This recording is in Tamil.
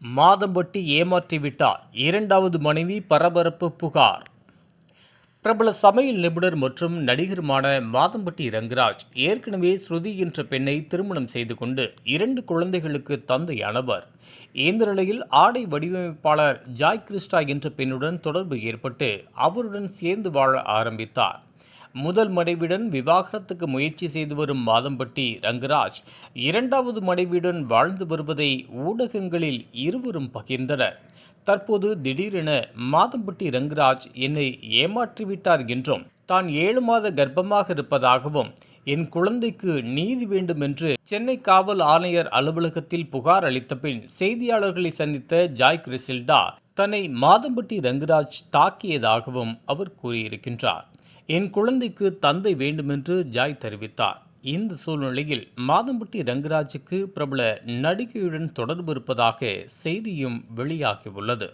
மாதம்பட்டி ஏமாற்றிவிட்டார். இரண்டாவது மனைவி பரபரப்பு புகார். பிரபல சமையல் நிபுணர் மற்றும் நடிகருமான மாதம்பட்டி ரங்கராஜ் ஏற்கனவே ஸ்ருதி என்ற பெண்ணை திருமணம் செய்து கொண்டு 2 குழந்தைகளுக்கு தந்தையானவர். இந்த நிலையில் ஆடை வடிவமைப்பாளர் ஜாய் கிறிஸ்டா என்ற பெண்ணுடன் தொடர்பு ஏற்பட்டு அவருடன் சேர்ந்து வாழ ஆரம்பித்தார். முதல் மனைவியுடன் விவாகரத்துக்கு முயற்சி செய்து வரும் மாதம்பட்டி ரங்கராஜ் இரண்டாவது மனைவியுடன் வாழ்ந்து வருவதை ஊடகங்களில் இருவரும் பகிர்ந்தனர். தற்போது திடீரென மாதம்பட்டி ரங்கராஜ் என்னை ஏமாற்றிவிட்டார் என்றும், தான் 7 மாத கர்ப்பமாக இருப்பதாகவும், என் குழந்தைக்கு நீதி வேண்டும் என்று சென்னை காவல் ஆணையர் அலுவலகத்தில் புகார் அளித்த பின் செய்தியாளர்களை சந்தித்த ஜாய் கிறிஸ்டா தன்னை மாதம்பட்டி ரங்கராஜ் தாக்கியதாகவும் அவர் கூறியிருக்கின்றார். என் குழந்தைக்கு தந்தை வேண்டுமென்று ஜாய் தெரிவித்தார். இந்த சூழ்நிலையில் மாதம்பட்டி ரங்கராஜுக்கு பிரபல நடிகையுடன் தொடர்பு இருப்பதாக செய்தியும் வெளியாகியுள்ளது.